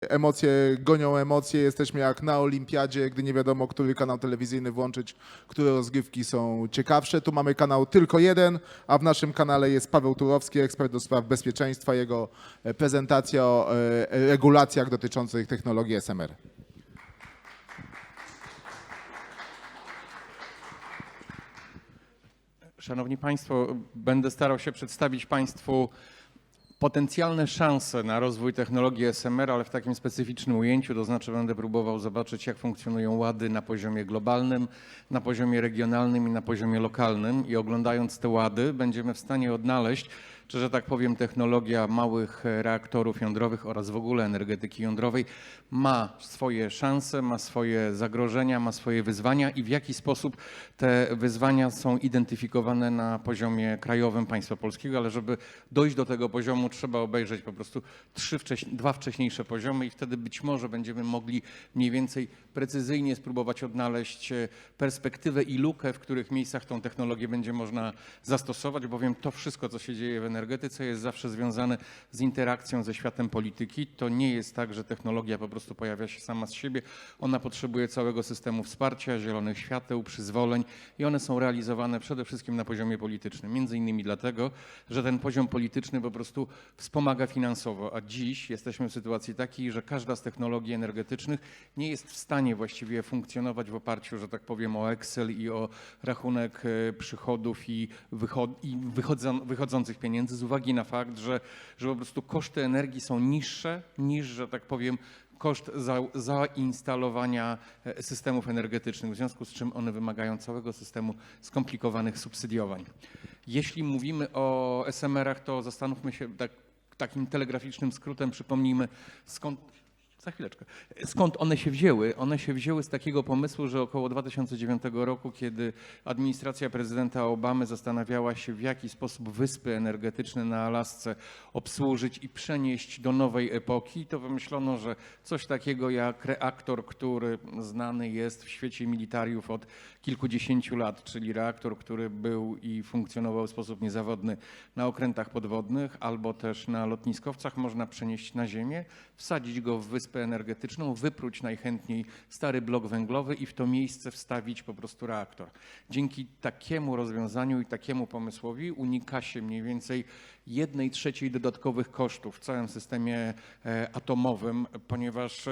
Emocje gonią emocje, jesteśmy jak na olimpiadzie, gdy nie wiadomo, który kanał telewizyjny włączyć, które rozgrywki są ciekawsze. Tu mamy kanał tylko jeden, a w naszym kanale jest Paweł Turowski, ekspert do spraw bezpieczeństwa, jego prezentacja o regulacjach dotyczących technologii SMR. Szanowni Państwo, będę starał się przedstawić Państwu potencjalne szanse na rozwój technologii SMR, ale w takim specyficznym ujęciu, to znaczy będę próbował zobaczyć, jak funkcjonują łady na poziomie globalnym, na poziomie regionalnym i na poziomie lokalnym. I oglądając te łady będziemy w stanie odnaleźć, czy, że tak powiem, technologia małych reaktorów jądrowych oraz w ogóle energetyki jądrowej ma swoje szanse, ma swoje zagrożenia, ma swoje wyzwania i w jaki sposób te wyzwania są identyfikowane na poziomie krajowym państwa polskiego, ale żeby dojść do tego poziomu, trzeba obejrzeć po prostu dwa wcześniejsze poziomy i wtedy być może będziemy mogli mniej więcej precyzyjnie spróbować odnaleźć perspektywę i lukę, w których miejscach tą technologię będzie można zastosować, bowiem to wszystko, co się dzieje w energetyce, jest zawsze związane z interakcją ze światem polityki. To nie jest tak, że technologia po prostu pojawia się sama z siebie. Ona potrzebuje całego systemu wsparcia, zielonych świateł, przyzwoleń i one są realizowane przede wszystkim na poziomie politycznym. Między innymi dlatego, że ten poziom polityczny po prostu wspomaga finansowo, a dziś jesteśmy w sytuacji takiej, że każda z technologii energetycznych nie jest w stanie właściwie funkcjonować w oparciu, że tak powiem, o Excel i o rachunek przychodów i wychodzących pieniędzy z uwagi na fakt, że po prostu koszty energii są niższe niż, że tak powiem, koszt zainstalowania systemów energetycznych, w związku z czym one wymagają całego systemu skomplikowanych subsydiowań. Jeśli mówimy o SMR-ach, to zastanówmy się takim telegraficznym skrótem, przypomnijmy skąd one się wzięły. One się wzięły z takiego pomysłu, że około 2009 roku, kiedy administracja prezydenta Obamy zastanawiała się, w jaki sposób wyspy energetyczne na Alasce obsłużyć i przenieść do nowej epoki, to wymyślono, że coś takiego jak reaktor, który znany jest w świecie militariów od kilkudziesięciu lat, czyli reaktor, który był i funkcjonował w sposób niezawodny na okrętach podwodnych albo też na lotniskowcach, można przenieść na ziemię, wsadzić go w wyspę energetyczną, wypróć najchętniej stary blok węglowy i w to miejsce wstawić po prostu reaktor. Dzięki takiemu rozwiązaniu i takiemu pomysłowi unika się mniej więcej 1/3 dodatkowych kosztów w całym systemie atomowym, ponieważ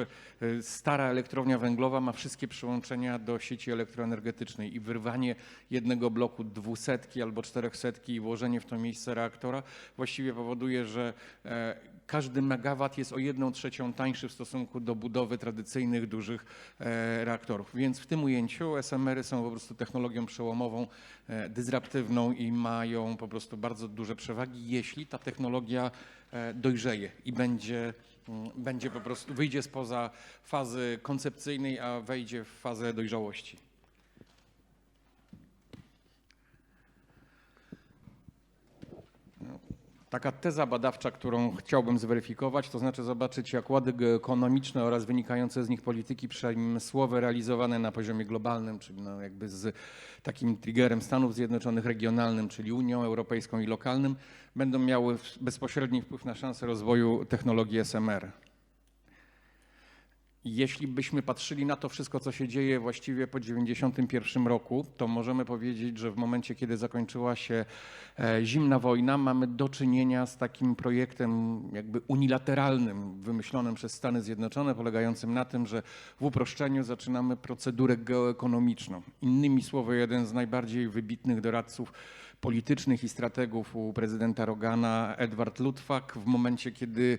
stara elektrownia węglowa ma wszystkie przyłączenia do sieci elektroenergetycznej i wyrwanie jednego bloku 200 albo 400 i włożenie w to miejsce reaktora właściwie powoduje, że każdy megawat jest o 1/3 tańszy w stosunku do budowy tradycyjnych, dużych reaktorów. Więc w tym ujęciu SMR-y są po prostu technologią przełomową, dysruptywną i mają po prostu bardzo duże przewagi, jeśli ta technologia dojrzeje i będzie po prostu, wyjdzie spoza fazy koncepcyjnej, a wejdzie w fazę dojrzałości. Taka teza badawcza, którą chciałbym zweryfikować, to znaczy zobaczyć, jak łady geoekonomiczne oraz wynikające z nich polityki przemysłowe realizowane na poziomie globalnym, czyli no jakby z takim triggerem Stanów Zjednoczonych regionalnym, czyli Unią Europejską i lokalnym, będą miały bezpośredni wpływ na szansę rozwoju technologii SMR. Jeśli byśmy patrzyli na to wszystko, co się dzieje właściwie po 1991 roku, to możemy powiedzieć, że w momencie, kiedy zakończyła się zimna wojna, mamy do czynienia z takim projektem jakby unilateralnym, wymyślonym przez Stany Zjednoczone, polegającym na tym, że w uproszczeniu zaczynamy procedurę geoekonomiczną. Innymi słowy, jeden z najbardziej wybitnych doradców politycznych i strategów u prezydenta Reagana, Edward Luttwak, w momencie, kiedy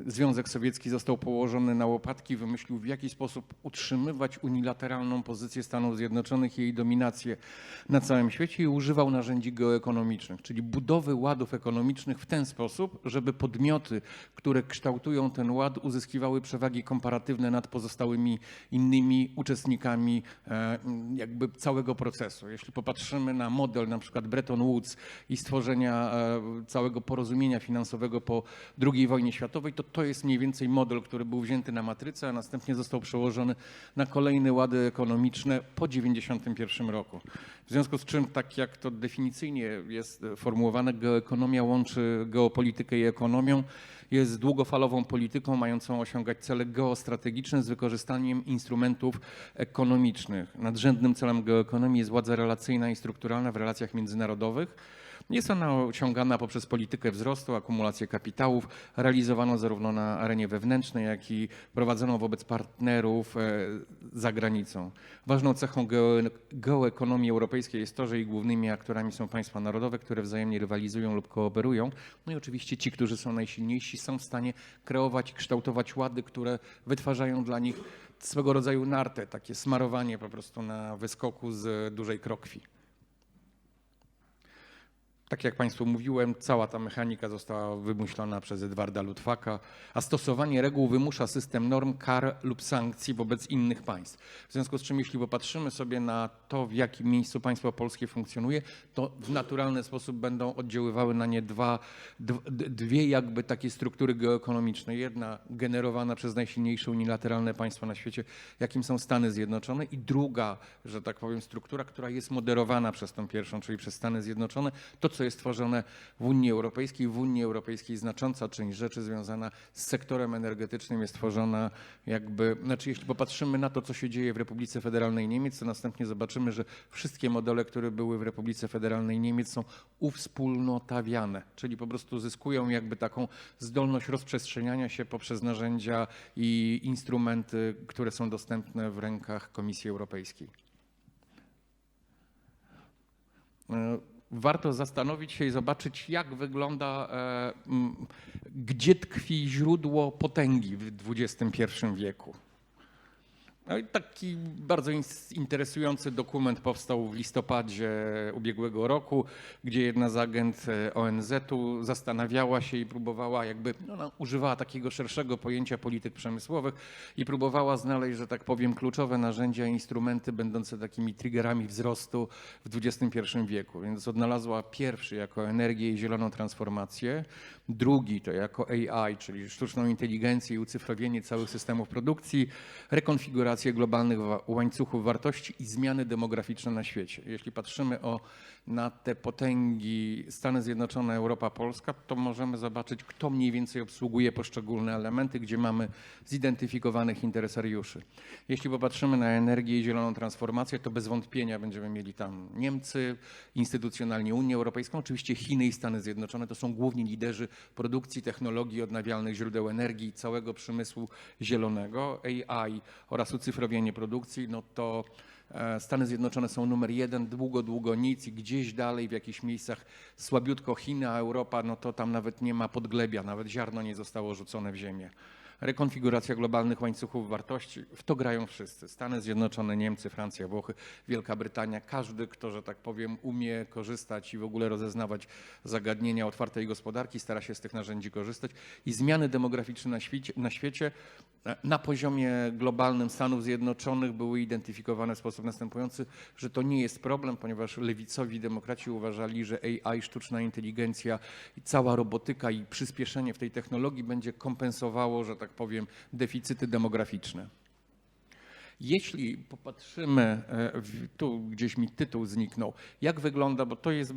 Związek Sowiecki został położony na łopatki, wymyślił, w jaki sposób utrzymywać unilateralną pozycję Stanów Zjednoczonych i jej dominację na całym świecie i używał narzędzi geoekonomicznych, czyli budowy ładów ekonomicznych w ten sposób, żeby podmioty, które kształtują ten ład, uzyskiwały przewagi komparatywne nad pozostałymi innymi uczestnikami jakby całego procesu. Jeśli popatrzymy na model na przykład Bretton Woods i stworzenia całego porozumienia finansowego po II wojnie światowej, to jest mniej więcej model, który był wzięty na matrycę, a następnie został przełożony na kolejne łady ekonomiczne po 1991 roku. W związku z czym, tak jak to definicyjnie jest formułowane, geoekonomia łączy geopolitykę i ekonomią, jest długofalową polityką mającą osiągać cele geostrategiczne z wykorzystaniem instrumentów ekonomicznych. Nadrzędnym celem geoekonomii jest władza relacyjna i strukturalna w relacjach międzynarodowych. Jest ona osiągana poprzez politykę wzrostu, akumulację kapitałów, realizowaną zarówno na arenie wewnętrznej, jak i prowadzoną wobec partnerów za granicą. Ważną cechą geoekonomii europejskiej jest to, że jej głównymi aktorami są państwa narodowe, które wzajemnie rywalizują lub kooperują. No i oczywiście ci, którzy są najsilniejsi, są w stanie kreować i kształtować łady, które wytwarzają dla nich swego rodzaju nartę, takie smarowanie po prostu na wyskoku z dużej krokwi. Tak jak Państwu mówiłem, cała ta mechanika została wymyślona przez Edwarda Luttwaka, a stosowanie reguł wymusza system norm, kar lub sankcji wobec innych państw. W związku z czym, jeśli popatrzymy sobie na to, w jakim miejscu państwo polskie funkcjonuje, to w naturalny sposób będą oddziaływały na nie dwie jakby takie struktury geoekonomiczne. Jedna generowana przez najsilniejsze unilateralne państwo na świecie, jakim są Stany Zjednoczone, i druga, że tak powiem, struktura, która jest moderowana przez tą pierwszą, czyli przez Stany Zjednoczone. To, co jest tworzone w Unii Europejskiej. W Unii Europejskiej znacząca część rzeczy związana z sektorem energetycznym jest tworzona jakby, znaczy jeśli popatrzymy na to, co się dzieje w Republice Federalnej Niemiec, to następnie zobaczymy, że wszystkie modele, które były w Republice Federalnej Niemiec, są uwspólnotawiane, czyli po prostu zyskują jakby taką zdolność rozprzestrzeniania się poprzez narzędzia i instrumenty, które są dostępne w rękach Komisji Europejskiej. Warto zastanowić się i zobaczyć, jak wygląda, gdzie tkwi źródło potęgi w XXI wieku. No i taki bardzo interesujący dokument powstał w listopadzie ubiegłego roku, gdzie jedna z agent ONZ-u zastanawiała się i próbowała jakby, no, używała takiego szerszego pojęcia polityk przemysłowych i próbowała znaleźć, że tak powiem, kluczowe narzędzia i instrumenty będące takimi triggerami wzrostu w XXI wieku. Więc odnalazła pierwszy jako energię i zieloną transformację, drugi to jako AI, czyli sztuczną inteligencję i ucyfrowienie całych systemów produkcji, rekonfigurację globalnych łańcuchów wartości i zmiany demograficzne na świecie. Jeśli patrzymy na te potęgi Stany Zjednoczone, Europa, Polska, to możemy zobaczyć, kto mniej więcej obsługuje poszczególne elementy, gdzie mamy zidentyfikowanych interesariuszy. Jeśli popatrzymy na energię i zieloną transformację, to bez wątpienia będziemy mieli tam Niemcy, instytucjonalnie Unię Europejską, oczywiście Chiny i Stany Zjednoczone. To są główni liderzy produkcji technologii odnawialnych źródeł energii i całego przemysłu zielonego. AI oraz ucyfrowienie produkcji, no to Stany Zjednoczone są numer jeden, długo nic i gdzieś dalej w jakichś miejscach słabiutko Chiny, a Europa, no to tam nawet nie ma podglebia, nawet ziarno nie zostało rzucone w ziemię. Rekonfiguracja globalnych łańcuchów wartości, w to grają wszyscy. Stany Zjednoczone, Niemcy, Francja, Włochy, Wielka Brytania. Każdy, kto, że tak powiem, umie korzystać i w ogóle rozeznawać zagadnienia otwartej gospodarki, stara się z tych narzędzi korzystać. I zmiany demograficzne na świecie na poziomie globalnym Stanów Zjednoczonych były identyfikowane w sposób następujący, że to nie jest problem, ponieważ lewicowi demokraci uważali, że AI, sztuczna inteligencja i cała robotyka i przyspieszenie w tej technologii będzie kompensowało, że tak powiem, deficyty demograficzne. Jeśli popatrzymy, tu gdzieś mi tytuł zniknął, jak wygląda, bo to jest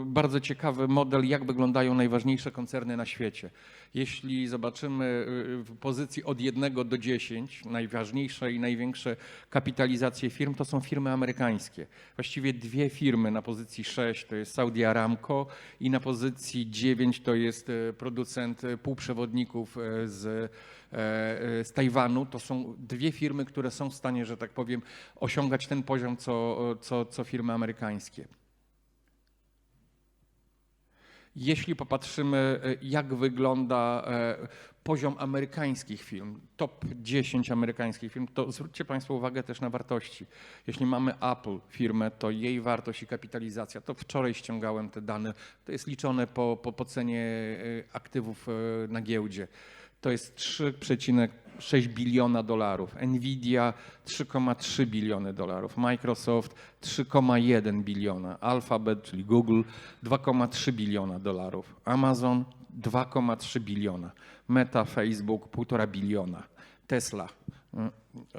bardzo ciekawy model, jak wyglądają najważniejsze koncerny na świecie. Jeśli zobaczymy w pozycji od 1 do 10, najważniejsze i największe kapitalizacje firm, to są firmy amerykańskie. Właściwie dwie firmy na pozycji 6 to jest Saudi Aramco i na pozycji 9 to jest producent półprzewodników z Tajwanu. To są dwie firmy, które są w stanie, że tak powiem, osiągać ten poziom, co firmy amerykańskie. Jeśli popatrzymy, jak wygląda poziom amerykańskich firm, top 10 amerykańskich firm, to zwróćcie Państwo uwagę też na wartości. Jeśli mamy Apple firmę, to jej wartość i kapitalizacja, to wczoraj ściągałem te dane, to jest liczone po cenie aktywów na giełdzie. To jest 3,6 biliona dolarów. Nvidia 3,3 biliony dolarów. Microsoft 3,1 biliona. Alphabet, czyli Google 2,3 biliona dolarów. Amazon 2,3 biliona. Meta, Facebook 1,5 biliona. Tesla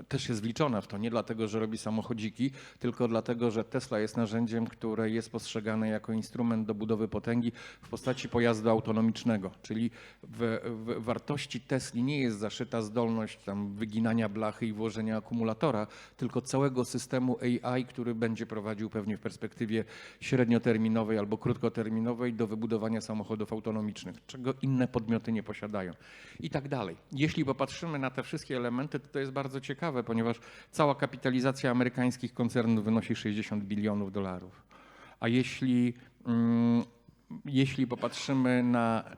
też jest wliczona w to, nie dlatego, że robi samochodziki, tylko dlatego, że Tesla jest narzędziem, które jest postrzegane jako instrument do budowy potęgi w postaci pojazdu autonomicznego, czyli w wartości Tesli nie jest zaszyta zdolność tam wyginania blachy i włożenia akumulatora, tylko całego systemu AI, który będzie prowadził pewnie w perspektywie średnioterminowej albo krótkoterminowej do wybudowania samochodów autonomicznych, czego inne podmioty nie posiadają i tak dalej. Jeśli popatrzymy na te wszystkie elementy, to jest bardzo ciekawe, ponieważ cała kapitalizacja amerykańskich koncernów wynosi 60 bilionów dolarów. A jeśli popatrzymy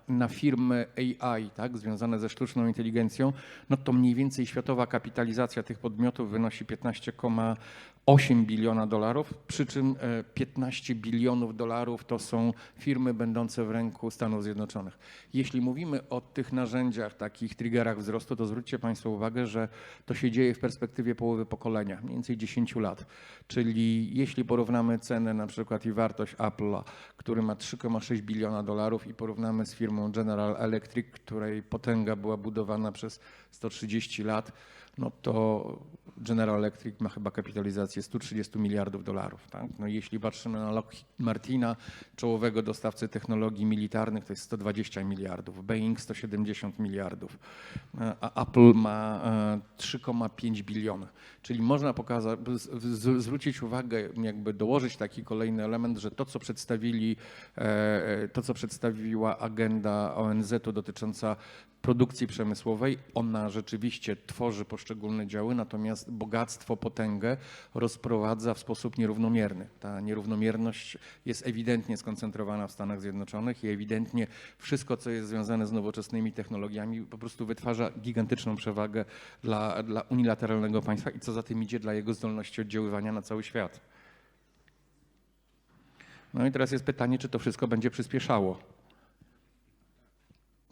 na firmy AI, tak, związane ze sztuczną inteligencją, no to mniej więcej światowa kapitalizacja tych podmiotów wynosi 15,8 biliona dolarów, przy czym 15 bilionów dolarów to są firmy będące w ręku Stanów Zjednoczonych. Jeśli mówimy o tych narzędziach, takich triggerach wzrostu, to zwróćcie Państwo uwagę, że to się dzieje w perspektywie połowy pokolenia, mniej więcej 10 lat. Czyli jeśli porównamy cenę na przykład i wartość Apple'a, który ma 3,6 biliona dolarów i porównamy z firmą General Electric, której potęga była budowana przez 130 lat, no to General Electric ma chyba kapitalizację 130 miliardów dolarów. Tak? No jeśli patrzymy na Lockheed Martina, czołowego dostawcy technologii militarnych, to jest 120 miliardów, Boeing 170 miliardów, a Apple ma 3,5 biliona. Czyli można zwrócić uwagę, jakby dołożyć taki kolejny element, że to, co przedstawiła agenda ONZ-u dotycząca produkcji przemysłowej, ona rzeczywiście tworzy poszczególne działy, natomiast bogactwo, potęgę rozprowadza w sposób nierównomierny. Ta nierównomierność jest ewidentnie skoncentrowana w Stanach Zjednoczonych i ewidentnie wszystko, co jest związane z nowoczesnymi technologiami, po prostu wytwarza gigantyczną przewagę dla unilateralnego państwa i co za tym idzie, dla jego zdolności oddziaływania na cały świat. No i teraz jest pytanie, czy to wszystko będzie przyspieszało.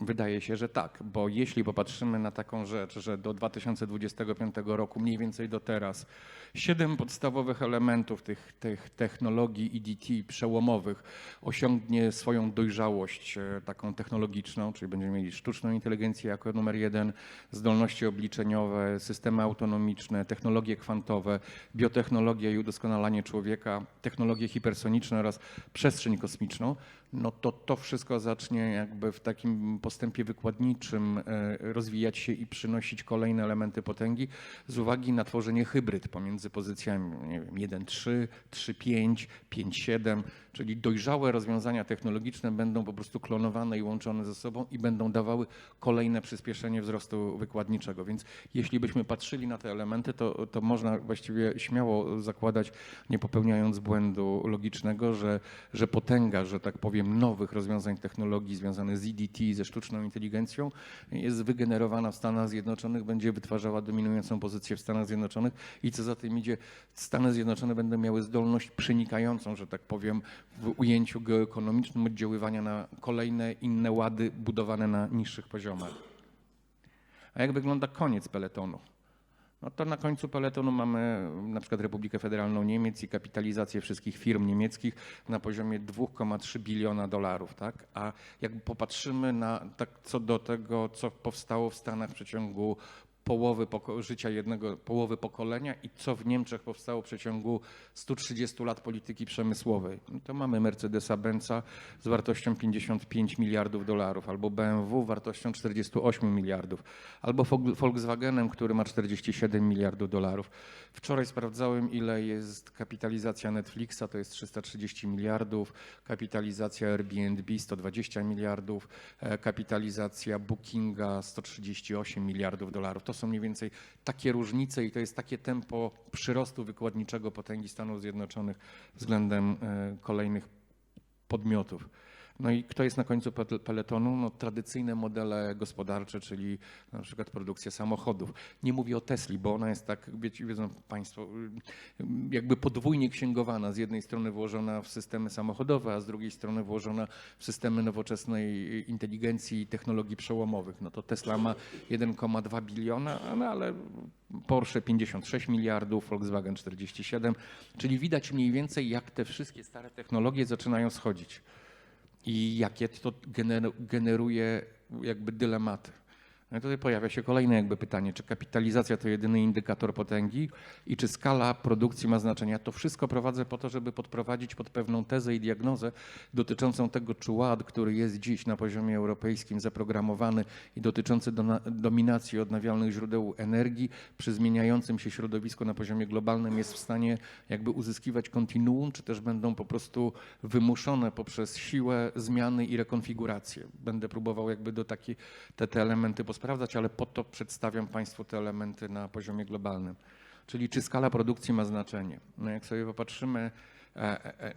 Wydaje się, że tak, bo jeśli popatrzymy na taką rzecz, że do 2025 roku, mniej więcej do teraz, 7 podstawowych elementów tych technologii EDT przełomowych osiągnie swoją dojrzałość taką technologiczną, czyli będziemy mieli sztuczną inteligencję jako numer 1, zdolności obliczeniowe, systemy autonomiczne, technologie kwantowe, biotechnologie i udoskonalanie człowieka, technologie hipersoniczne oraz przestrzeń kosmiczną, no to wszystko zacznie jakby w takim postępie wykładniczym rozwijać się i przynosić kolejne elementy potęgi z uwagi na tworzenie hybryd pomiędzy pozycjami, nie wiem, 1.3, 3.5, 5.7, czyli dojrzałe rozwiązania technologiczne będą po prostu klonowane i łączone ze sobą i będą dawały kolejne przyspieszenie wzrostu wykładniczego. Więc jeśli byśmy patrzyli na te elementy, to można właściwie śmiało zakładać, nie popełniając błędu logicznego, że potęga, że tak powiem, nowych rozwiązań technologii związanych z EDT, ze sztuczną inteligencją jest wygenerowana w Stanach Zjednoczonych, będzie wytwarzała dominującą pozycję w Stanach Zjednoczonych i co za tym idzie, Stany Zjednoczone będą miały zdolność przenikającą, że tak powiem, w ujęciu geoekonomicznym oddziaływania na kolejne inne łady budowane na niższych poziomach. A jak wygląda koniec peletonu? No to na końcu peletonu mamy na przykład Republikę Federalną Niemiec i kapitalizację wszystkich firm niemieckich na poziomie 2,3 biliona dolarów. Tak? A jak popatrzymy na tak co do tego, co powstało w Stanach w przeciągu połowy pokolenia i co w Niemczech powstało w przeciągu 130 lat polityki przemysłowej. No to mamy Mercedesa-Benza z wartością 55 miliardów dolarów, albo BMW wartością 48 miliardów, albo Volkswagenem, który ma 47 miliardów dolarów. Wczoraj sprawdzałem, ile jest kapitalizacja Netflixa, to jest 330 miliardów, kapitalizacja Airbnb 120 miliardów, kapitalizacja Bookinga 138 miliardów dolarów. To są mniej więcej takie różnice i to jest takie tempo przyrostu wykładniczego potęgi Stanów Zjednoczonych względem kolejnych podmiotów. No i kto jest na końcu peletonu? No, tradycyjne modele gospodarcze, czyli na przykład produkcja samochodów. Nie mówię o Tesli, bo ona jest tak, wiedzą Państwo, jakby podwójnie księgowana. Z jednej strony włożona w systemy samochodowe, a z drugiej strony włożona w systemy nowoczesnej inteligencji i technologii przełomowych. No to Tesla ma 1,2 biliona, ale Porsche 56 miliardów, Volkswagen 47, czyli widać mniej więcej, jak te wszystkie stare technologie zaczynają schodzić. I jakie to generuje jakby dylematy. No i tutaj pojawia się kolejne jakby pytanie, czy kapitalizacja to jedyny indykator potęgi i czy skala produkcji ma znaczenie. To wszystko prowadzę po to, żeby podprowadzić pod pewną tezę i diagnozę dotyczącą tego, czy ład, który jest dziś na poziomie europejskim zaprogramowany i dotyczący dominacji odnawialnych źródeł energii przy zmieniającym się środowisku na poziomie globalnym jest w stanie jakby uzyskiwać kontinuum, czy też będą po prostu wymuszone poprzez siłę zmiany i rekonfigurację. Będę próbował jakby te elementy posprawdzać, ale po to przedstawiam Państwu te elementy na poziomie globalnym. Czyli czy skala produkcji ma znaczenie? No jak sobie popatrzymy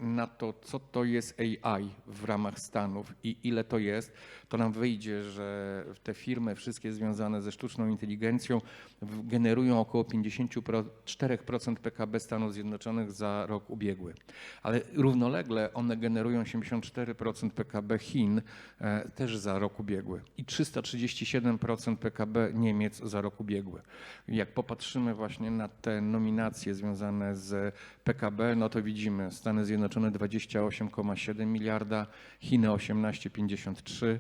na to, co to jest AI w ramach Stanów i ile to jest, to nam wyjdzie, że te firmy wszystkie związane ze sztuczną inteligencją generują około 54% PKB Stanów Zjednoczonych za rok ubiegły. Ale równolegle one generują 84% PKB Chin też za rok ubiegły i 337% PKB Niemiec za rok ubiegły. Jak popatrzymy właśnie na te nominacje związane z PKB, no to widzimy Stany Zjednoczone 28,7 miliarda, Chiny 18,53,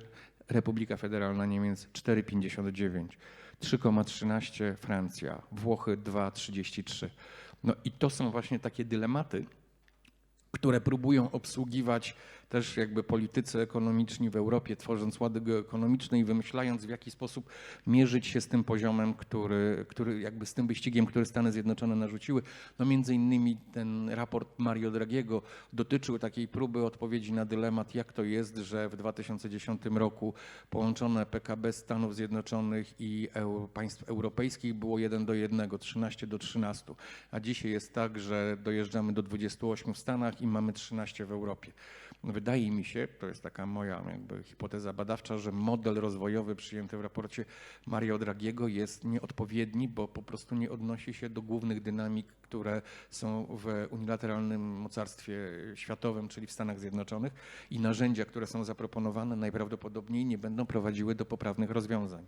Republika Federalna Niemiec 4,59, 3,13 Francja, Włochy 2,33. No i to są właśnie takie dylematy, które próbują obsługiwać też jakby politycy ekonomiczni w Europie, tworząc łady geoekonomiczne i wymyślając, w jaki sposób mierzyć się z tym poziomem, który jakby z tym wyścigiem, który Stany Zjednoczone narzuciły. No między innymi ten raport Mario Draghiego dotyczył takiej próby odpowiedzi na dylemat, jak to jest, że w 2010 roku połączone PKB Stanów Zjednoczonych i państw europejskich było 1:1, 13:13, a dzisiaj jest tak, że dojeżdżamy do 28 w Stanach i mamy 13 w Europie. Wydaje mi się, to jest taka moja jakby hipoteza badawcza, że model rozwojowy przyjęty w raporcie Mario Draghiego jest nieodpowiedni, bo po prostu nie odnosi się do głównych dynamik, które są w unilateralnym mocarstwie światowym, czyli w Stanach Zjednoczonych i narzędzia, które są zaproponowane, najprawdopodobniej nie będą prowadziły do poprawnych rozwiązań.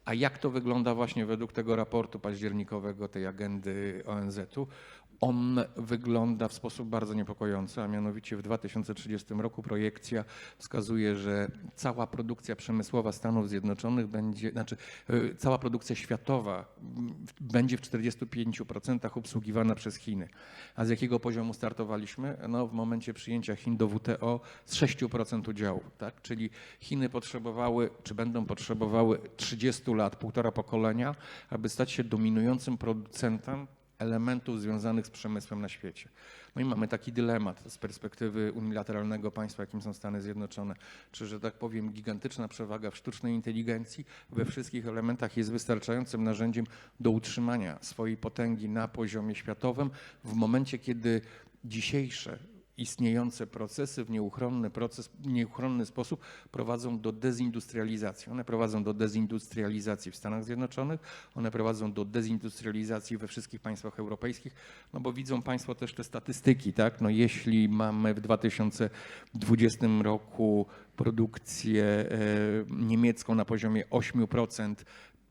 A jak to wygląda właśnie według tego raportu październikowego, tej agendy ONZ-u? On wygląda w sposób bardzo niepokojący, a mianowicie w 2030 roku projekcja wskazuje, że cała produkcja przemysłowa Stanów Zjednoczonych cała produkcja światowa będzie w 45% obsługiwana przez Chiny. A z jakiego poziomu startowaliśmy? No w momencie przyjęcia Chin do WTO z 6% udziału, tak? Czyli Chiny potrzebowały, czy będą potrzebowały 30 lat, półtora pokolenia, aby stać się dominującym producentem elementów związanych z przemysłem na świecie. No i mamy taki dylemat z perspektywy unilateralnego państwa, jakim są Stany Zjednoczone. Czy, że tak powiem, gigantyczna przewaga w sztucznej inteligencji we wszystkich elementach jest wystarczającym narzędziem do utrzymania swojej potęgi na poziomie światowym w momencie, kiedy dzisiejsze istniejące procesy w nieuchronny sposób prowadzą do dezindustrializacji. One prowadzą do dezindustrializacji w Stanach Zjednoczonych, one prowadzą do dezindustrializacji we wszystkich państwach europejskich, no bo widzą Państwo też te statystyki, tak? No jeśli mamy w 2020 roku produkcję niemiecką na poziomie 8%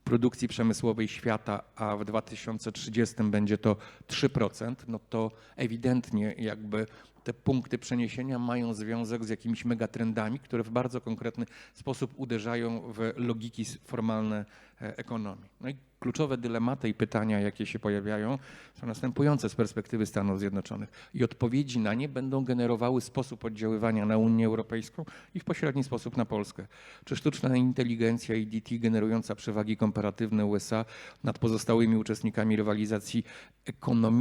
produkcji przemysłowej świata, a w 2030 będzie to 3%, no to ewidentnie jakby te punkty przeniesienia mają związek z jakimiś megatrendami, które w bardzo konkretny sposób uderzają w logiki formalne ekonomii. No i kluczowe dylematy i pytania, jakie się pojawiają, są następujące z perspektywy Stanów Zjednoczonych i odpowiedzi na nie będą generowały sposób oddziaływania na Unię Europejską i w pośredni sposób na Polskę. Czy sztuczna inteligencja i DT generująca przewagi komparatywne USA nad pozostałymi uczestnikami rywalizacji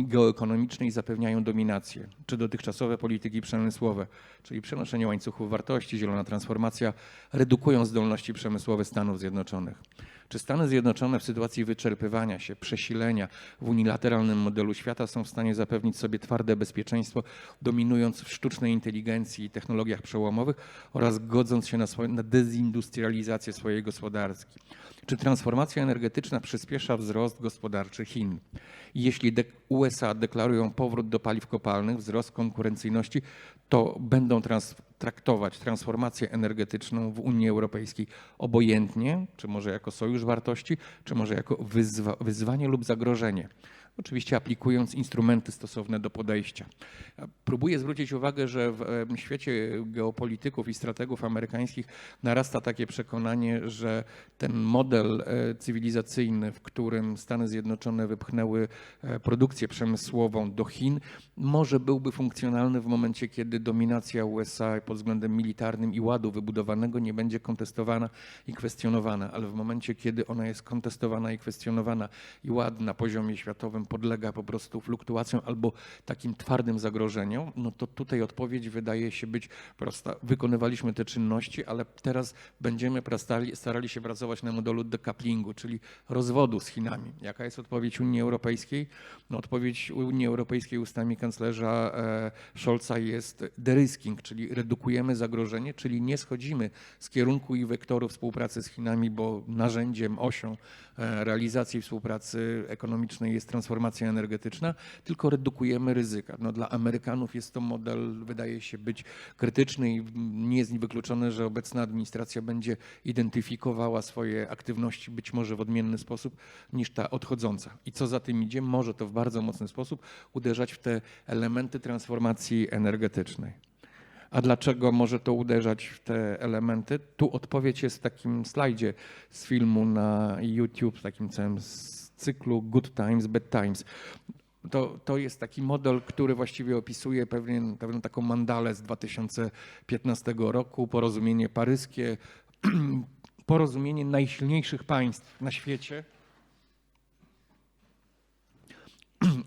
geoekonomicznej zapewniają dominację? Czy dotychczasowe polityki przemysłowe, czyli przenoszenie łańcuchów wartości, zielona transformacja, redukują zdolności przemysłowe Stanów Zjednoczonych? Czy Stany Zjednoczone w sytuacji wyczerpywania się, przesilenia w unilateralnym modelu świata są w stanie zapewnić sobie twarde bezpieczeństwo, dominując w sztucznej inteligencji i technologiach przełomowych oraz godząc się na dezindustrializację swojej gospodarki? Czy transformacja energetyczna przyspiesza wzrost gospodarczy Chin? I jeśli USA deklarują powrót do paliw kopalnych, wzrost konkurencyjności, to będą traktować transformację energetyczną w Unii Europejskiej obojętnie, czy może jako sojusz wartości, czy może jako wyzwanie lub zagrożenie oczywiście aplikując instrumenty stosowne do podejścia. Próbuję zwrócić uwagę, że w świecie geopolityków i strategów amerykańskich narasta takie przekonanie, że ten model cywilizacyjny, w którym Stany Zjednoczone wypchnęły produkcję przemysłową do Chin, może byłby funkcjonalny w momencie, kiedy dominacja USA pod względem militarnym i ładu wybudowanego nie będzie kontestowana i kwestionowana, ale w momencie, kiedy ona jest kontestowana i kwestionowana i ład na poziomie światowym podlega po prostu fluktuacjom albo takim twardym zagrożeniom, no to tutaj odpowiedź wydaje się być prosta. Wykonywaliśmy te czynności, ale teraz będziemy starali się pracować na modelu decouplingu, czyli rozwodu z Chinami. Jaka jest odpowiedź Unii Europejskiej? No, odpowiedź Unii Europejskiej ustami kanclerza Scholza jest de-risking, czyli redukujemy zagrożenie, czyli nie schodzimy z kierunku i wektoru współpracy z Chinami, bo narzędziem, osią realizacji współpracy ekonomicznej jest transformacja energetyczna, tylko redukujemy ryzyka. No, dla Amerykanów jest to model, wydaje się być krytyczny i nie jest wykluczone, że obecna administracja będzie identyfikowała swoje aktywności być może w odmienny sposób niż ta odchodząca. I co za tym idzie, może to w bardzo mocny sposób uderzać w te elementy transformacji energetycznej. A dlaczego może to uderzać w te elementy? Tu odpowiedź jest w takim slajdzie z filmu na YouTube, w takim całym cyklu Good Times, Bad Times. To jest taki model, który właściwie opisuje pewną taką mandalę z 2015 roku, porozumienie paryskie, porozumienie najsilniejszych państw na świecie,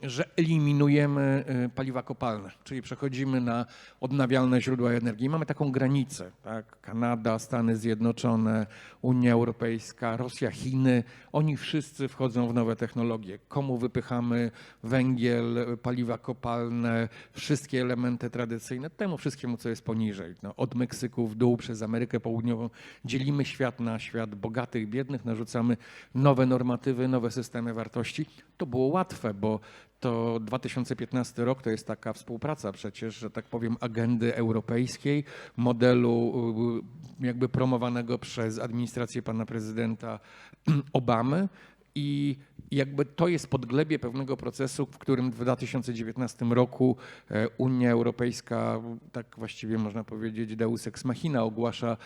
że eliminujemy paliwa kopalne, czyli przechodzimy na odnawialne źródła energii. Mamy taką granicę, tak? Kanada, Stany Zjednoczone, Unia Europejska, Rosja, Chiny. Oni wszyscy wchodzą w nowe technologie. Komu wypychamy węgiel, paliwa kopalne, wszystkie elementy tradycyjne, temu wszystkiemu, co jest poniżej. No, od Meksyku w dół przez Amerykę Południową dzielimy świat na świat bogatych, biednych, narzucamy nowe normatywy, nowe systemy wartości. To było łatwe, bo to 2015 rok to jest taka współpraca przecież, że tak powiem, agendy europejskiej, modelu jakby promowanego przez administrację pana prezydenta Obamy. I jakby to jest podglebie pewnego procesu, w którym w 2019 roku Unia Europejska, tak właściwie można powiedzieć deus ex machina, ogłasza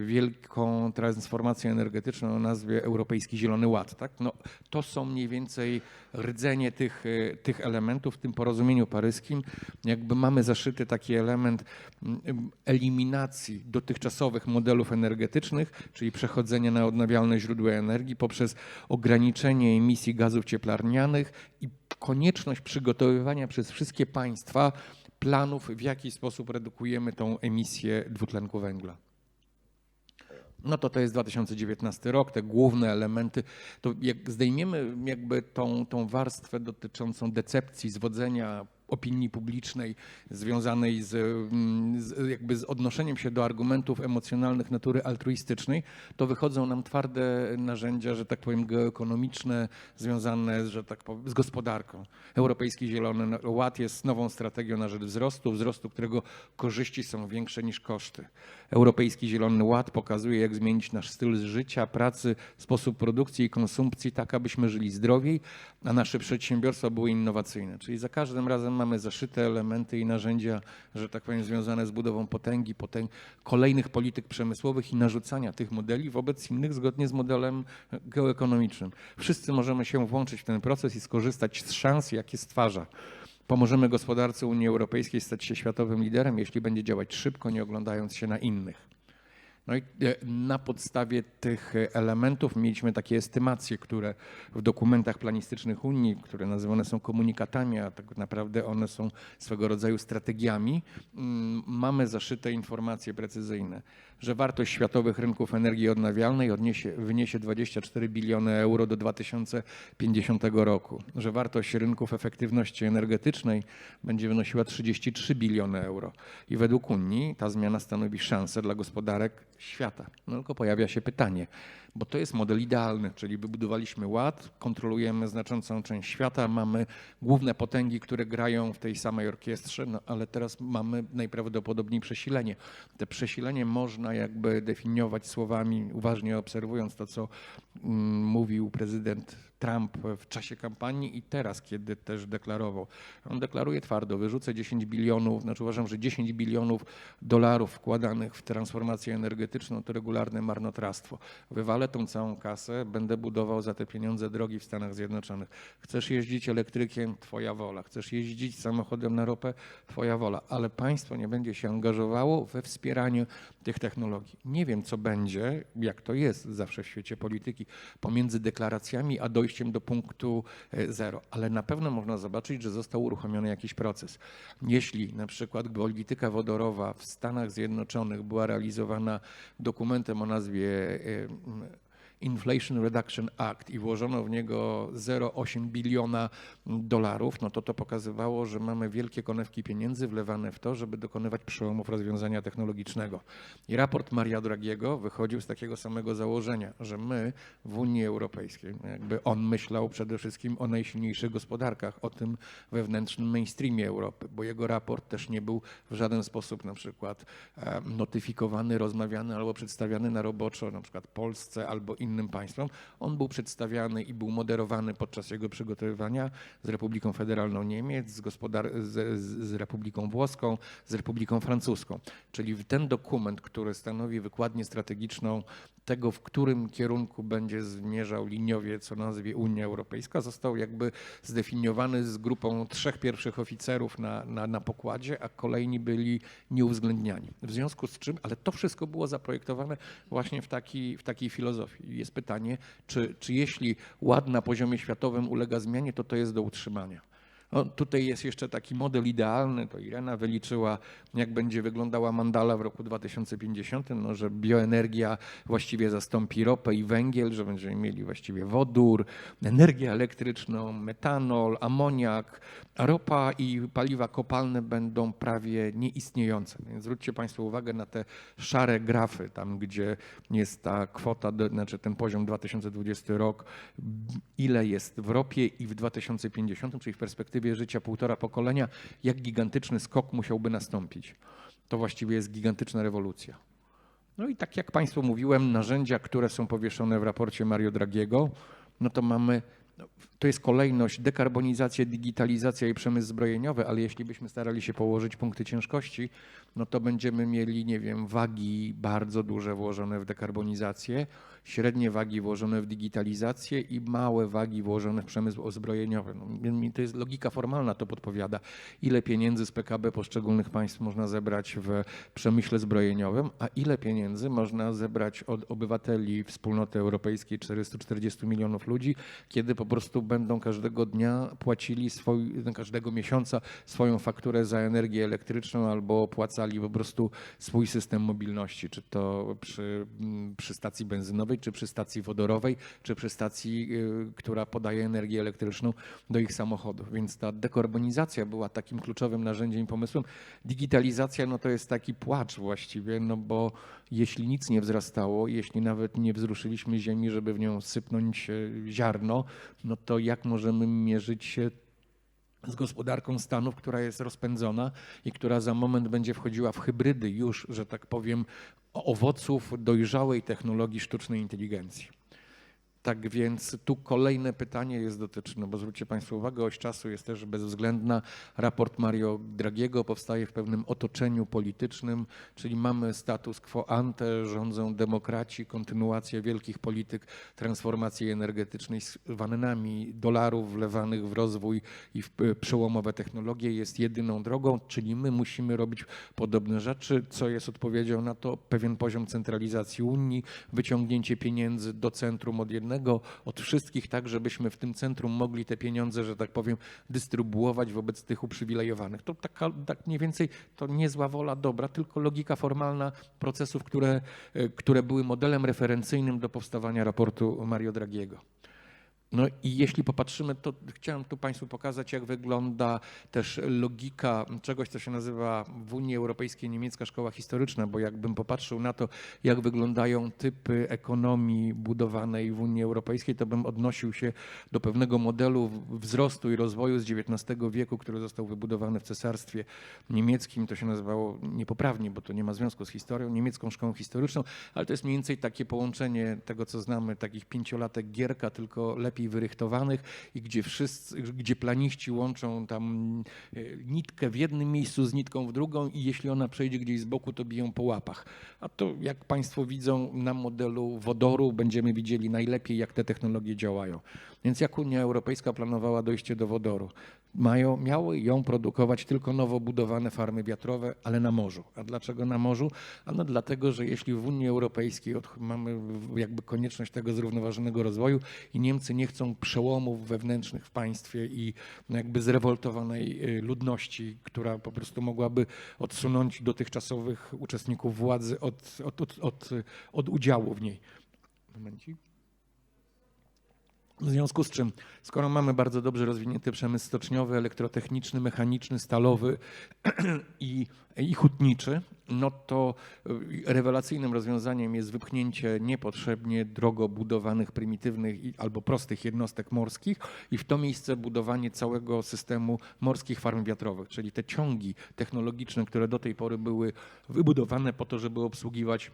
wielką transformację energetyczną o nazwie Europejski Zielony Ład. Tak? No, to są mniej więcej rdzenie tych elementów w tym porozumieniu paryskim. Jakby mamy zaszyty taki element eliminacji dotychczasowych modelów energetycznych, czyli przechodzenia na odnawialne źródła energii poprzez ograniczenie emisji gazów cieplarnianych i konieczność przygotowywania przez wszystkie państwa planów, w jaki sposób redukujemy tą emisję dwutlenku węgla. No to jest 2019 rok, te główne elementy. To jak zdejmiemy jakby tą warstwę dotyczącą decepcji, zwodzenia opinii publicznej związanej z odnoszeniem się do argumentów emocjonalnych natury altruistycznej, to wychodzą nam twarde narzędzia, że tak powiem, geoekonomiczne, związane, że tak powiem, z gospodarką. Europejski Zielony Ład jest nową strategią na rzecz wzrostu, którego korzyści są większe niż koszty. Europejski Zielony Ład pokazuje, jak zmienić nasz styl życia, pracy, sposób produkcji i konsumpcji, tak abyśmy żyli zdrowiej, a nasze przedsiębiorstwa były innowacyjne. Czyli za każdym razem mamy zaszyte elementy i narzędzia, że tak powiem, związane z budową potęgi, kolejnych polityk przemysłowych i narzucania tych modeli wobec innych zgodnie z modelem geoekonomicznym. Wszyscy możemy się włączyć w ten proces i skorzystać z szans, jakie stwarza. Pomożemy gospodarce Unii Europejskiej stać się światowym liderem, jeśli będzie działać szybko, nie oglądając się na innych. No i na podstawie tych elementów mieliśmy takie estymacje, które w dokumentach planistycznych Unii, które nazywane są komunikatami, a tak naprawdę one są swego rodzaju strategiami, mamy zaszyte informacje precyzyjne, że wartość światowych rynków energii odnawialnej wyniesie 24 biliony euro do 2050 roku, że wartość rynków efektywności energetycznej będzie wynosiła 33 biliony euro i według Unii ta zmiana stanowi szansę dla gospodarek świata. No tylko pojawia się pytanie, bo to jest model idealny, czyli wybudowaliśmy ład, kontrolujemy znaczącą część świata, mamy główne potęgi, które grają w tej samej orkiestrze, no ale teraz mamy najprawdopodobniej przesilenie. Te przesilenie można jakby definiować słowami, uważnie obserwując to, co mówił prezydent Trump w czasie kampanii i teraz, kiedy też deklarował. On deklaruje twardo, wyrzucę 10 bilionów, znaczy uważam, że 10 bilionów dolarów wkładanych w transformację energetyczną to regularne marnotrawstwo. Wywalę tą całą kasę, będę budował za te pieniądze drogi w Stanach Zjednoczonych. Chcesz jeździć elektrykiem? Twoja wola. Chcesz jeździć samochodem na ropę? Twoja wola. Ale państwo nie będzie się angażowało we wspieraniu tych technologii. Nie wiem, co będzie, jak to jest zawsze w świecie polityki, pomiędzy deklaracjami a dojściem do punktu zero. Ale na pewno można zobaczyć, że został uruchomiony jakiś proces. Jeśli na przykład polityka wodorowa w Stanach Zjednoczonych była realizowana dokumentem o nazwie Inflation Reduction Act i włożono w niego 0,8 biliona dolarów, no to pokazywało, że mamy wielkie konewki pieniędzy wlewane w to, żeby dokonywać przełomów rozwiązania technologicznego. I raport Maria Draghiego wychodził z takiego samego założenia, że my w Unii Europejskiej, jakby on myślał przede wszystkim o najsilniejszych gospodarkach, o tym wewnętrznym mainstreamie Europy, bo jego raport też nie był w żaden sposób na przykład notyfikowany, rozmawiany albo przedstawiany na roboczo, na przykład Polsce albo innym państwom. On był przedstawiany i był moderowany podczas jego przygotowywania z Republiką Federalną Niemiec, z Republiką Włoską, z Republiką Francuską. Czyli ten dokument, który stanowi wykładnię strategiczną tego, w którym kierunku będzie zmierzał liniowiec o nazwie Unia Europejska, został jakby zdefiniowany z grupą 3 pierwszych oficerów na pokładzie, a kolejni byli nieuwzględniani. W związku z czym, ale to wszystko było zaprojektowane właśnie w takiej filozofii. Jest pytanie, czy jeśli ład na poziomie światowym ulega zmianie, to jest do utrzymania. No, tutaj jest jeszcze taki model idealny, to Irena wyliczyła, jak będzie wyglądała mandala w roku 2050, no, że bioenergia właściwie zastąpi ropę i węgiel, że będziemy mieli właściwie wodór, energię elektryczną, metanol, amoniak, a ropa i paliwa kopalne będą prawie nieistniejące. Więc zwróćcie Państwo uwagę na te szare grafy, tam gdzie jest ta kwota, znaczy ten poziom 2020 rok, ile jest w ropie i w 2050, czyli w perspektywie życia 1,5 pokolenia, jak gigantyczny skok musiałby nastąpić. To właściwie jest gigantyczna rewolucja. No i tak jak Państwu mówiłem, narzędzia, które są powieszone w raporcie Mario Draghiego, no to mamy, to jest kolejność dekarbonizacja, digitalizacja i przemysł zbrojeniowy, ale jeśli byśmy starali się położyć punkty ciężkości, no to będziemy mieli, nie wiem, wagi bardzo duże włożone w dekarbonizację, średnie wagi włożone w digitalizację i małe wagi włożone w przemysł zbrojeniowy. No, to jest logika formalna, to podpowiada, ile pieniędzy z PKB poszczególnych państw można zebrać w przemyśle zbrojeniowym, a ile pieniędzy można zebrać od obywateli wspólnoty europejskiej, 440 milionów ludzi, kiedy po prostu będą każdego dnia płacili każdego miesiąca swoją fakturę za energię elektryczną albo opłacali po prostu swój system mobilności, czy to przy stacji benzynowej, czy przy stacji wodorowej, czy przy stacji, która podaje energię elektryczną do ich samochodów. Więc ta dekarbonizacja była takim kluczowym narzędziem i pomysłem. Digitalizacja no to jest taki płacz właściwie, no bo jeśli nic nie wzrastało, jeśli nawet nie wzruszyliśmy ziemi, żeby w nią sypnąć ziarno, no to jak możemy mierzyć się z gospodarką Stanów, która jest rozpędzona i która za moment będzie wchodziła w hybrydy już, że tak powiem, owoców dojrzałej technologii sztucznej inteligencji. Tak więc tu kolejne pytanie dotyczy, no bo zwróćcie Państwo uwagę, oś czasu jest też bezwzględna. Raport Mario Draghiego powstaje w pewnym otoczeniu politycznym, czyli mamy status quo ante, rządzą demokraci, kontynuację wielkich polityk transformacji energetycznej z wannami dolarów wlewanych w rozwój i w przełomowe technologie jest jedyną drogą, czyli my musimy robić podobne rzeczy, co jest odpowiedzią na to pewien poziom centralizacji Unii, wyciągnięcie pieniędzy do centrum od jednego, od wszystkich, tak żebyśmy w tym centrum mogli te pieniądze, że tak powiem, dystrybuować wobec tych uprzywilejowanych. To tak mniej więcej to nie zła wola dobra, tylko logika formalna procesów, które były modelem referencyjnym do powstawania raportu Mario Draghiego. No i jeśli popatrzymy, to chciałem tu Państwu pokazać, jak wygląda też logika czegoś, co się nazywa w Unii Europejskiej niemiecka szkoła historyczna, bo jakbym popatrzył na to, jak wyglądają typy ekonomii budowanej w Unii Europejskiej, to bym odnosił się do pewnego modelu wzrostu i rozwoju z XIX wieku, który został wybudowany w Cesarstwie Niemieckim. To się nazywało niepoprawnie, bo to nie ma związku z historią, niemiecką szkołą historyczną, ale to jest mniej więcej takie połączenie tego, co znamy, takich 5-latek Gierka, tylko lepiej najlepiej wyrychtowanych i gdzie planiści łączą tam nitkę w jednym miejscu z nitką w drugą i jeśli ona przejdzie gdzieś z boku, to biją po łapach. A to jak Państwo widzą na modelu wodoru będziemy widzieli najlepiej, jak te technologie działają. Więc jak Unia Europejska planowała dojście do wodoru? Miały ją produkować tylko nowo budowane farmy wiatrowe, ale na morzu. A dlaczego na morzu? Ano dlatego, że jeśli w Unii Europejskiej mamy jakby konieczność tego zrównoważonego rozwoju i Niemcy nie chcą przełomów wewnętrznych w państwie i jakby zrewoltowanej ludności, która po prostu mogłaby odsunąć dotychczasowych uczestników władzy od udziału w niej. Momencik. W związku z czym, skoro mamy bardzo dobrze rozwinięty przemysł stoczniowy, elektrotechniczny, mechaniczny, stalowy i hutniczy, no to rewelacyjnym rozwiązaniem jest wypchnięcie niepotrzebnie drogo budowanych, prymitywnych albo prostych jednostek morskich i w to miejsce budowanie całego systemu morskich farm wiatrowych, czyli te ciągi technologiczne, które do tej pory były wybudowane po to, żeby obsługiwać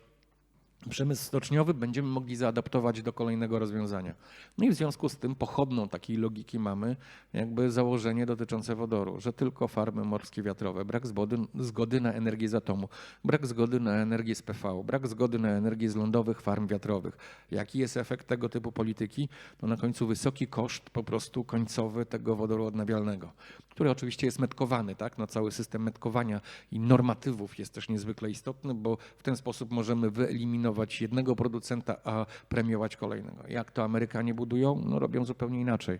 przemysł stoczniowy, będziemy mogli zaadaptować do kolejnego rozwiązania. No i w związku z tym pochodną takiej logiki mamy jakby założenie dotyczące wodoru, że tylko farmy morskie wiatrowe, brak zgody na energię z atomu, brak zgody na energię z PV, brak zgody na energię z lądowych farm wiatrowych. Jaki jest efekt tego typu polityki? No na końcu wysoki koszt po prostu końcowy tego wodoru odnawialnego, który oczywiście jest metkowany, tak? No cały system metkowania i normatywów jest też niezwykle istotny, bo w ten sposób możemy wyeliminować jednego producenta, a premiować kolejnego. Jak to Amerykanie budują? No robią zupełnie inaczej.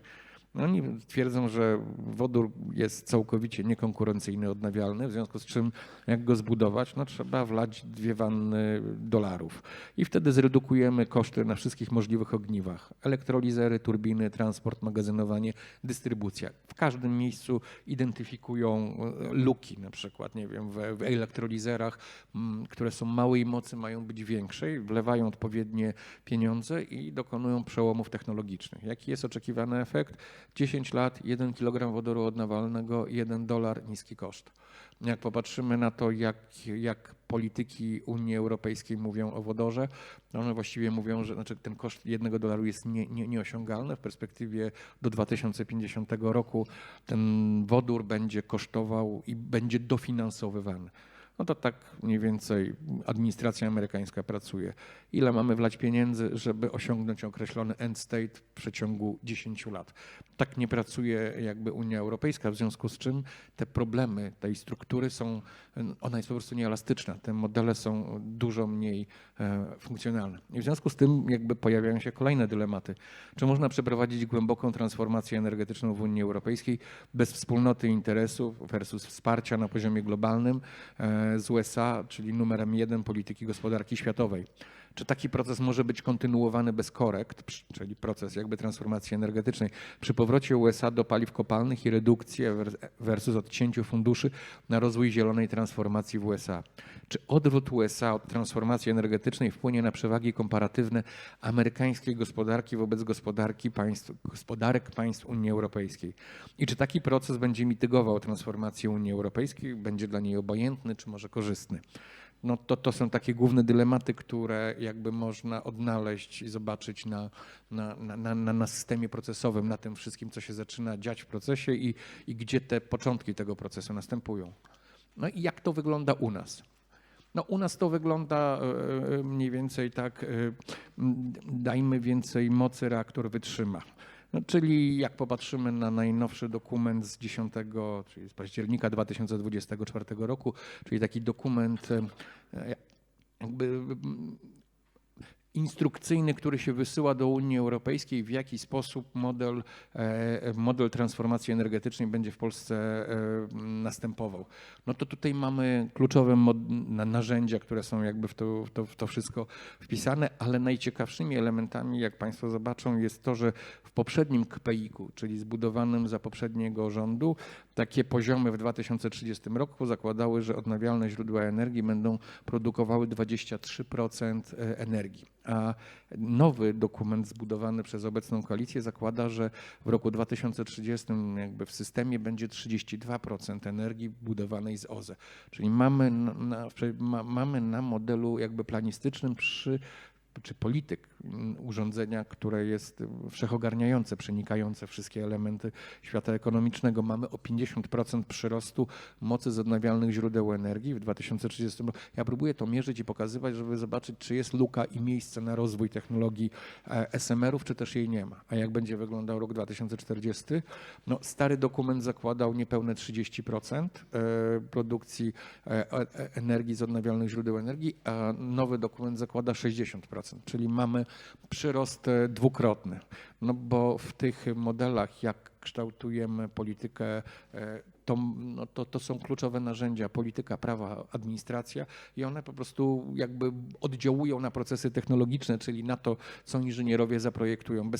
Oni twierdzą, że wodór jest całkowicie niekonkurencyjny, odnawialny, w związku z czym jak go zbudować, no trzeba wlać 2 wanny dolarów. I wtedy zredukujemy koszty na wszystkich możliwych ogniwach. Elektrolizery, turbiny, transport, magazynowanie, dystrybucja. W każdym miejscu identyfikują luki na przykład, nie wiem, w elektrolizerach, które są małej mocy, mają być większej, wlewają odpowiednie pieniądze i dokonują przełomów technologicznych. Jaki jest oczekiwany efekt? 10 lat, 1 kg wodoru odnawialnego, $1, niski koszt. Jak popatrzymy na to, jak polityki Unii Europejskiej mówią o wodorze, to one właściwie mówią, że znaczy ten koszt $1 jest nieosiągalny. W perspektywie do 2050 roku ten wodór będzie kosztował i będzie dofinansowywany. No to tak mniej więcej administracja amerykańska pracuje. Ile mamy wlać pieniędzy, żeby osiągnąć określony end state w przeciągu 10 lat. Tak nie pracuje jakby Unia Europejska, w związku z czym te problemy tej struktury ona jest po prostu nieelastyczna. Te modele są dużo mniej funkcjonalne. I w związku z tym jakby pojawiają się kolejne dylematy. Czy można przeprowadzić głęboką transformację energetyczną w Unii Europejskiej bez wspólnoty interesów versus wsparcia na poziomie globalnym z USA, czyli numerem 1 polityki gospodarki światowej. Czy taki proces może być kontynuowany bez korekt, czyli proces jakby transformacji energetycznej, przy powrocie USA do paliw kopalnych i redukcji versus odcięciu funduszy na rozwój zielonej transformacji w USA? Czy odwrót USA od transformacji energetycznej wpłynie na przewagi komparatywne amerykańskiej gospodarki wobec gospodarek państw Unii Europejskiej? I czy taki proces będzie mitygował transformację Unii Europejskiej, będzie dla niej obojętny, czy może korzystny? No to są takie główne dylematy, które jakby można odnaleźć i zobaczyć na systemie procesowym, na tym wszystkim, co się zaczyna dziać w procesie i gdzie te początki tego procesu następują. No i jak to wygląda u nas? No u nas to wygląda mniej więcej tak, dajmy więcej mocy, reaktor wytrzyma. No, czyli jak popatrzymy na najnowszy dokument z 10, czyli z października 2024 roku, czyli taki dokument jakby instrukcyjny, który się wysyła do Unii Europejskiej, w jaki sposób model transformacji energetycznej będzie w Polsce następował. No to tutaj mamy kluczowe narzędzia, które są jakby w to wszystko wpisane, ale najciekawszymi elementami, jak Państwo zobaczą, jest to, że w poprzednim KPI-ku, czyli zbudowanym za poprzedniego rządu, takie poziomy w 2030 roku zakładały, że odnawialne źródła energii będą produkowały 23% energii. A nowy dokument zbudowany przez obecną koalicję zakłada, że w roku 2030 jakby w systemie będzie 32% energii budowanej z OZE. Czyli mamy na modelu jakby planistycznym przy czy polityk urządzenia, które jest wszechogarniające, przenikające wszystkie elementy świata ekonomicznego. Mamy o 50% przyrostu mocy z odnawialnych źródeł energii w 2030 roku. Ja próbuję to mierzyć i pokazywać, żeby zobaczyć, czy jest luka i miejsce na rozwój technologii SMR-ów, czy też jej nie ma. A jak będzie wyglądał rok 2040? No, stary dokument zakładał niepewne 30% produkcji energii z odnawialnych źródeł energii, a nowy dokument zakłada 60%, czyli mamy przyrost dwukrotny. No bo w tych modelach, jak kształtujemy politykę, to są kluczowe narzędzia, polityka, prawa, administracja i one po prostu jakby oddziałują na procesy technologiczne, czyli na to, co inżynierowie zaprojektują.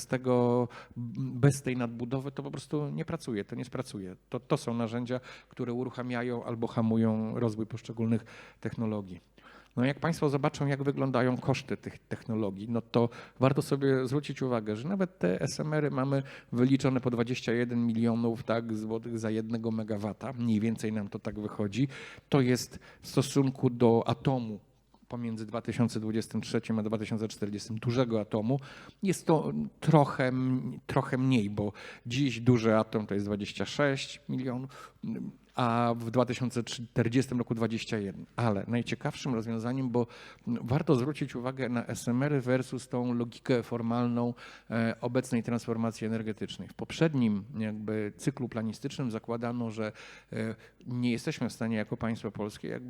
Bez tej nadbudowy to po prostu nie pracuje, to nie spracuje. To są narzędzia, które uruchamiają albo hamują rozwój poszczególnych technologii. No jak Państwo zobaczą, jak wyglądają koszty tych technologii, no to warto sobie zwrócić uwagę, że nawet te SMR-y mamy wyliczone po 21 milionów złotych za 1 megawata. Mniej więcej nam to tak wychodzi. To jest w stosunku do atomu pomiędzy 2023 a 2040, dużego atomu, jest to trochę mniej, bo dziś duży atom to jest 26 milionów, a w 2040 roku 21. Ale najciekawszym rozwiązaniem, bo warto zwrócić uwagę na SMR-y versus tą logikę formalną obecnej transformacji energetycznej. W poprzednim jakby cyklu planistycznym zakładano, że nie jesteśmy w stanie jako państwo polskie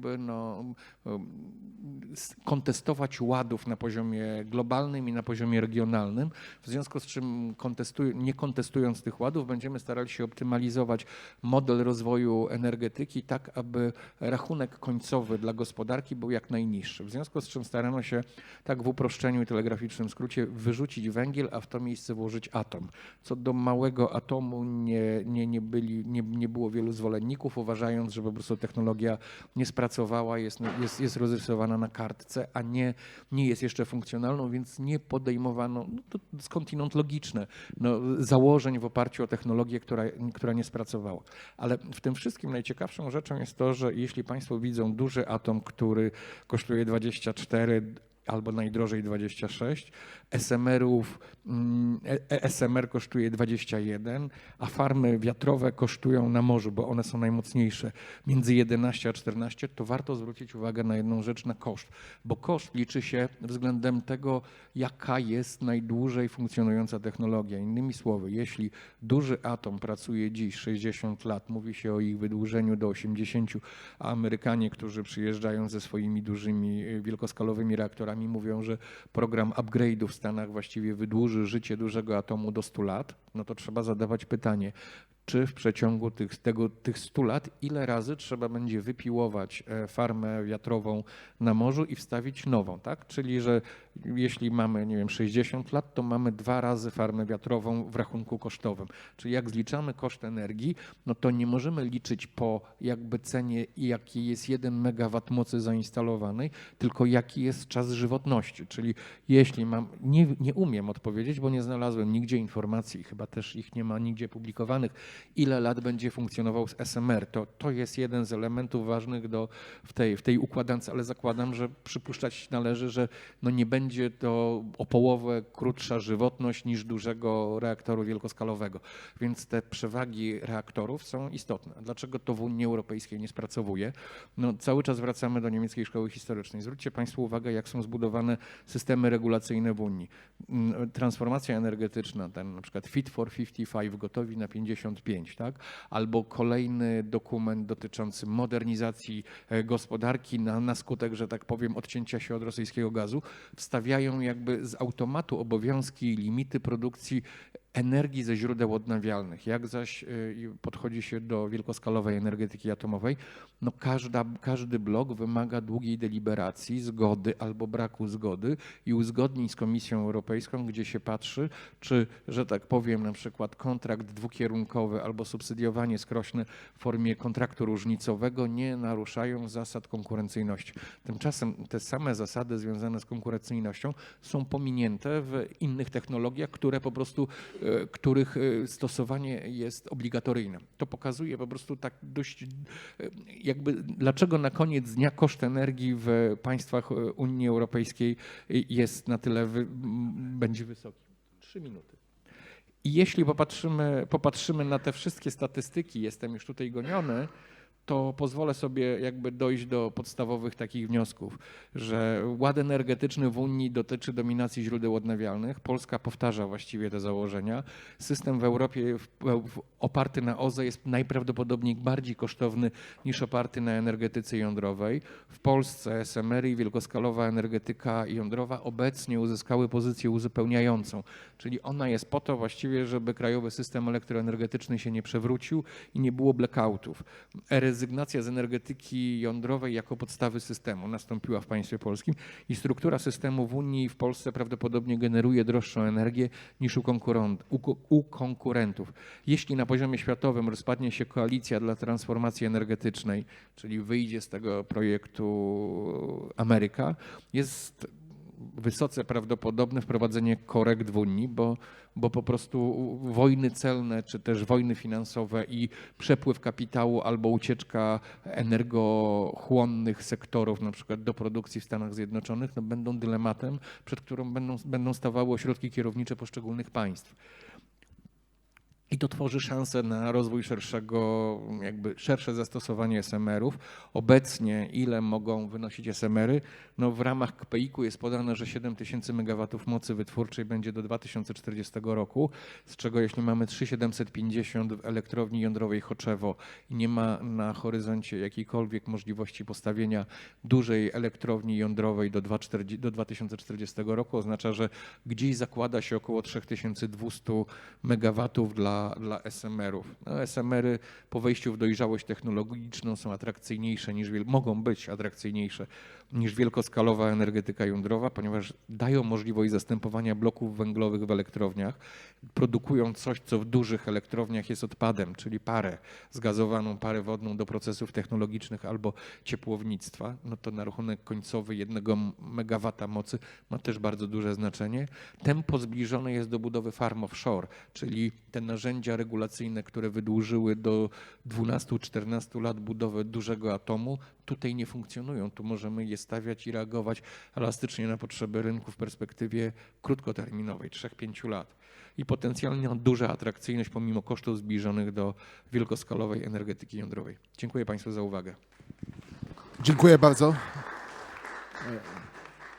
kontestować ładów na poziomie globalnym i na poziomie regionalnym, w związku z czym nie kontestując tych ładów będziemy starali się optymalizować model rozwoju energetyki tak, aby rachunek końcowy dla gospodarki był jak najniższy. W związku z czym starano się tak w uproszczeniu i telegraficznym skrócie wyrzucić węgiel, a w to miejsce włożyć atom. Co do małego atomu nie było wielu zwolenników, uważając, że po prostu technologia nie spracowała, jest rozrysowana na kartce, a nie jest jeszcze funkcjonalną, więc nie podejmowano, to skądinąd logiczne, założeń w oparciu o technologię, która nie spracowała. Ale w tym wszystkim najciekawszą rzeczą jest to, że jeśli Państwo widzą duży atom, który kosztuje 24 albo najdrożej 26, SMR kosztuje 21, a farmy wiatrowe kosztują na morzu, bo one są najmocniejsze, między 11 a 14, to warto zwrócić uwagę na jedną rzecz, na koszt, bo koszt liczy się względem tego, jaka jest najdłużej funkcjonująca technologia. Innymi słowy, jeśli duży atom pracuje dziś 60 lat, mówi się o ich wydłużeniu do 80, a Amerykanie, którzy przyjeżdżają ze swoimi dużymi, wielkoskalowymi reaktorami, mówią, że program upgrade'u w Stanach właściwie wydłuży życie dużego atomu do 100 lat, no to trzeba zadawać pytanie, czy w przeciągu tych 100 lat, ile razy trzeba będzie wypiłować farmę wiatrową na morzu i wstawić nową, tak? Czyli, że jeśli mamy, nie wiem, 60 lat, to mamy 2 razy farmę wiatrową w rachunku kosztowym. Czyli jak zliczamy koszt energii, no to nie możemy liczyć po jakby cenie, jaki jest 1 megawatt mocy zainstalowanej, tylko jaki jest czas żywotności. Czyli jeśli nie umiem odpowiedzieć, bo nie znalazłem nigdzie informacji, chyba też ich nie ma nigdzie publikowanych, ile lat będzie funkcjonował z SMR. To jest jeden z elementów ważnych w tej układance, ale zakładam, że przypuszczać należy, że nie będzie to o połowę krótsza żywotność niż dużego reaktoru wielkoskalowego. Więc te przewagi reaktorów są istotne. Dlaczego to w Unii Europejskiej nie spracowuje? Cały czas wracamy do niemieckiej szkoły historycznej. Zwróćcie Państwo uwagę, jak są zbudowane systemy regulacyjne w Unii. Transformacja energetyczna, ten na przykład Fit for 55, gotowi na 55, tak? Albo kolejny dokument dotyczący modernizacji gospodarki na skutek, że tak powiem, odcięcia się od rosyjskiego gazu, wstawiają jakby z automatu obowiązki i limity produkcji energii ze źródeł odnawialnych. Jak zaś podchodzi się do wielkoskalowej energetyki atomowej, każdy blok wymaga długiej deliberacji, zgody albo braku zgody i uzgodnień z Komisją Europejską, gdzie się patrzy, czy, że tak powiem, na przykład kontrakt dwukierunkowy albo subsydiowanie skrośne w formie kontraktu różnicowego nie naruszają zasad konkurencyjności. Tymczasem te same zasady związane z konkurencyjnością są pominięte w innych technologiach, które po prostu których stosowanie jest obligatoryjne. To pokazuje po prostu tak dość jakby dlaczego na koniec dnia koszt energii w państwach Unii Europejskiej jest na tyle, będzie wysoki. 3 minuty. I jeśli popatrzymy na te wszystkie statystyki, jestem już tutaj goniony, to pozwolę sobie jakby dojść do podstawowych takich wniosków, że ład energetyczny w Unii dotyczy dominacji źródeł odnawialnych. Polska powtarza właściwie te założenia. System w Europie oparty na OZE jest najprawdopodobniej bardziej kosztowny niż oparty na energetyce jądrowej. W Polsce SMR i wielkoskalowa energetyka jądrowa obecnie uzyskały pozycję uzupełniającą, czyli ona jest po to właściwie, żeby krajowy system elektroenergetyczny się nie przewrócił i nie było blackoutów. Rezygnacja z energetyki jądrowej jako podstawy systemu nastąpiła w państwie polskim i struktura systemu w Unii i w Polsce prawdopodobnie generuje droższą energię niż u konkurentów. Jeśli na poziomie światowym rozpadnie się koalicja dla transformacji energetycznej, czyli wyjdzie z tego projektu Ameryka, jest wysoce prawdopodobne wprowadzenie korekt w Unii, bo po prostu wojny celne czy też wojny finansowe i przepływ kapitału albo ucieczka energochłonnych sektorów, na przykład do produkcji w Stanach Zjednoczonych, no będą dylematem, przed którym będą stawały ośrodki kierownicze poszczególnych państw. I to tworzy szansę na rozwój szersze zastosowanie SMR-ów. Obecnie ile mogą wynosić SMR-y? No w ramach KPI-ku jest podane, że 7000 MW mocy wytwórczej będzie do 2040 roku, z czego jeśli mamy 3750 w elektrowni jądrowej Choczewo i nie ma na horyzoncie jakiejkolwiek możliwości postawienia dużej elektrowni jądrowej do 2040 roku, oznacza, że gdzieś zakłada się około 3200 MW dla SMR-ów. No, SMR-y po wejściu w dojrzałość technologiczną są atrakcyjniejsze mogą być atrakcyjniejsze niż wielkoskalowa energetyka jądrowa, ponieważ dają możliwość zastępowania bloków węglowych w elektrowniach, produkują coś, co w dużych elektrowniach jest odpadem, czyli parę zgazowaną, parę wodną do procesów technologicznych albo ciepłownictwa. No to na rachunek końcowy 1 MW mocy ma też bardzo duże znaczenie. Tempo zbliżone jest do budowy farm offshore, czyli te narzędzia regulacyjne, które wydłużyły do 12-14 lat budowę dużego atomu, tutaj nie funkcjonują. Tu możemy je stawiać i reagować elastycznie na potrzeby rynku w perspektywie krótkoterminowej, 3-5 lat. I potencjalnie duża atrakcyjność pomimo kosztów zbliżonych do wielkoskalowej energetyki jądrowej. Dziękuję Państwu za uwagę. Dziękuję bardzo.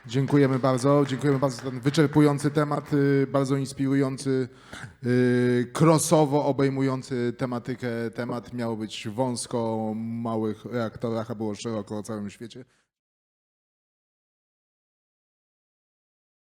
Dziękujemy bardzo za ten wyczerpujący temat, bardzo inspirujący, crossowo obejmujący tematykę. Temat miał być wąsko o małych reaktorach, a było szeroko o całym świecie.